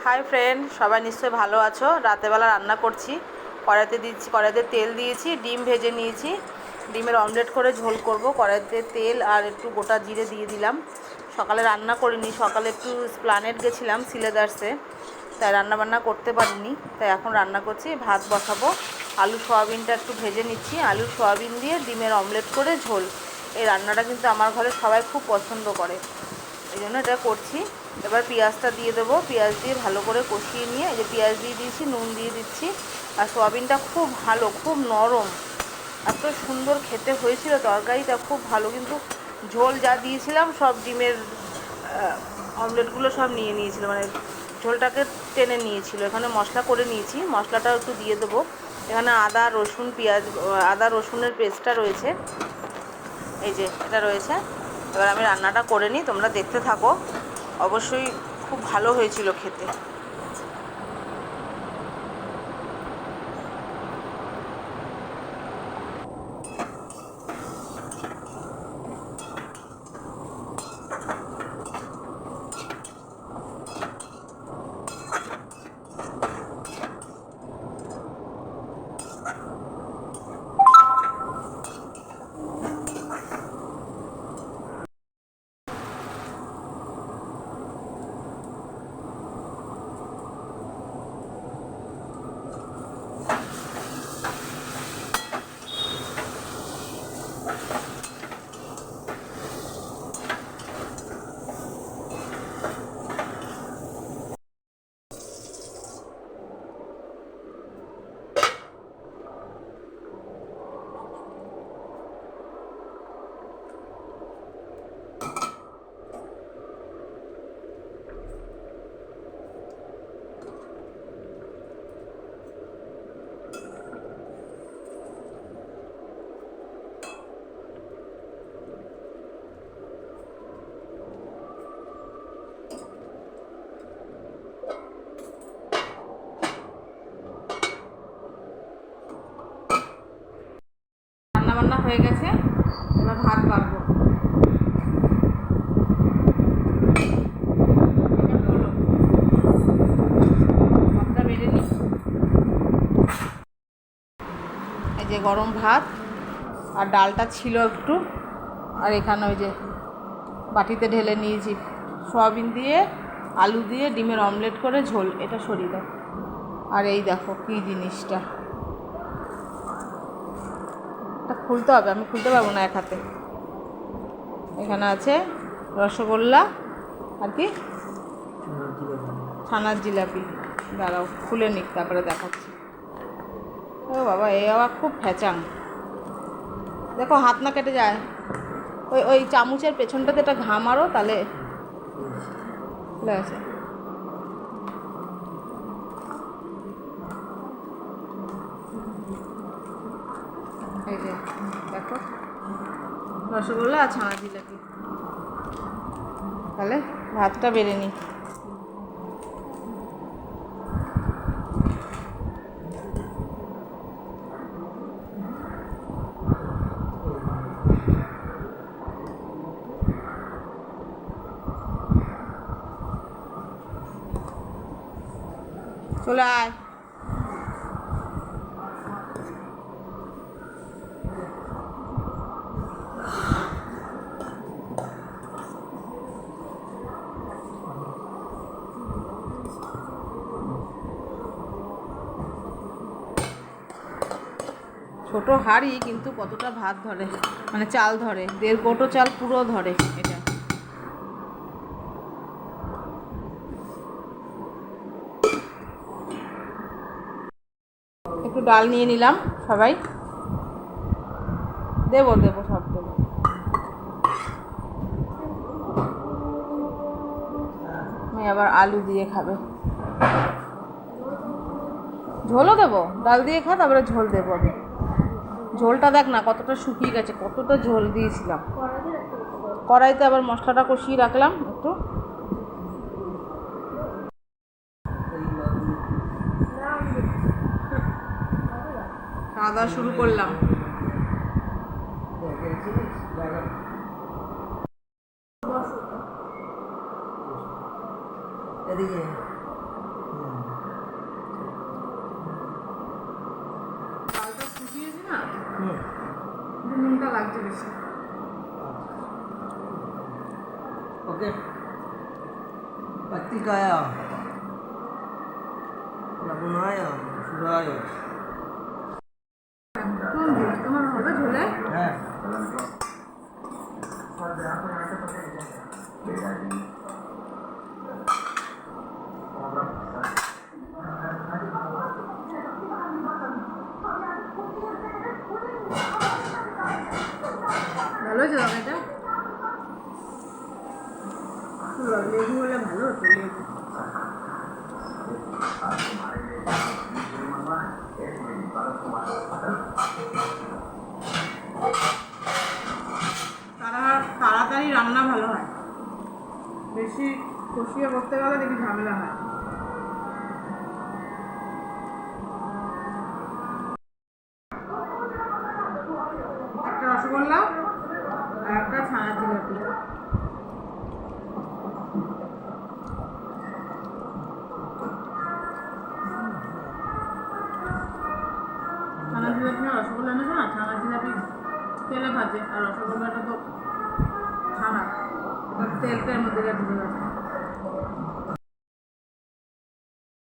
Hi friend, সবাই নিশ্চয়ই ভালো আছো। রাতেরবেলা রান্না করছি। কড়াইতে তেল দিয়েছি, ডিম ভেজে নিয়েছি। ডিমের অমলেট করে ঝোল করব। কড়াইতে তেল আর একটু গোটা জিরে দিয়ে দিলাম। সকালে রান্না করিনি, সকালে একটু প্ল্যানেট গেছিলাম সিলেদার্সে, তাই রান্নাবান্না করতে পারিনি। তাই এখন রান্না করছি, ভাত বসাবো। আলু সয়াবিনটা একটু ভেজে নিচ্ছি। আলু সয়াবিন দিয়ে ডিমের অমলেট করে ঝোল। এই রান্নাটা কিন্তু আমার ঘরে সবাই খুব পছন্দ করে, এই জন্য এটা করছি। এবার পেঁয়াজটা দিয়ে দেবো। পেঁয়াজ দিয়ে ভালো করে কষিয়ে নিয়ে এই যে পেঁয়াজ দিয়ে দিয়েছি, নুন দিয়ে দিচ্ছি। আর সয়াবিনটা খুব ভালো, খুব নরম, এত সুন্দর খেতে হয়েছিল। তরকারিটা খুব ভালো, কিন্তু ঝোল যা দিয়েছিলাম সব ডিমের অমলেটগুলো সব নিয়ে নিয়েছিল, মানে ঝোলটাকে টেনে নিয়েছিল। এখানে মশলা করে নিয়েছি, মশলাটাও একটু দিয়ে দেবো। এখানে আদা রসুন পেঁয়াজ, আদা রসুনের পেস্টটা রয়েছে, এই যে এটা রয়েছে। এবার আমি রান্নাটা করে নিই, তোমরা দেখতে থাকো। অবশ্যই খুব ভালো হয়েছিল খেতে। রান্নাবান্না হয়ে গেছে, এবার ভাত বাড়বো। ভাতটা বেড়ে নিই। এই যে গরম ভাত, আর ডালটা ছিল একটু, আর এখানে ওই যে বাটিতে ঢেলে নিয়েছি সয়াবিন দিয়ে আলু দিয়ে ডিমের অমলেট করে ঝোল। এটা সরিয়ে দাও। আর এই দেখো কী জিনিসটা, এটা খুলতে হবে, আমি খুলতে পারবো না এক হাতে। এখানে আছে রসগোল্লা, আর কি ছানার জিলাপি। দাঁড়াও খুলে নিক, তারপরে দেখাচ্ছি। ও বাবা, এ আবার খুব ফ্যাচাং। দেখো হাত না কেটে যায়। ওই ওই চামচের পেছনটাতে একটা ঘা মারো, তাহলে খুলে আছে। এই যে দেখো, রসগোল্লা আর ছানা জিলাপি। তাহলে ভাতটা বেড়ে নিই। চলে আয়। ছোট হাঁড়ি, কিন্তু কতটা ভাত ধরে, মানে চাল ধরে, 1.5 কৌটো চাল পুরো ধরে এটা। একটু ডাল নিয়ে নিলাম সবাই, দেবো দেবো সব দেবো। আমি আবার আলু দিয়ে খাবে, ঝোলও দেবো। ডাল দিয়ে খা, তারপরে ঝোল দেবো আমি। ঝোলটা দেখ না কতটা শুকিয়ে গেছে, কতটা ঝোল দিয়েছিলাম। কড়াইতে আবার মশলাটা কষিয়ে রাখলাম একটু। খাওয়া দাওয়া শুরু করলাম। এদিকে লাগছে বেশি। ओके पत्ती का आया लबुन आया सुधा आया তোমার হবে ঝোলে? है ভালো হয়েছে তরকারিটা? লেবু হলে ভালো হতো, লেবু। তাড়াতাড়ি রান্না ভালো হয়, বেশি কষিয়ে করতে গেলে দেখি ঝামেলা হয়। একটা রসগোল্লা আর একটা ছানা জিলাপি। ছানা জিলাপি আর রসগোল্লা এনেছো না? ছানা জিলাপি তেলে ভাজে, আর রসগোল্লাটা তো ছানা তেলটার মধ্যে ঢুকে গেছে।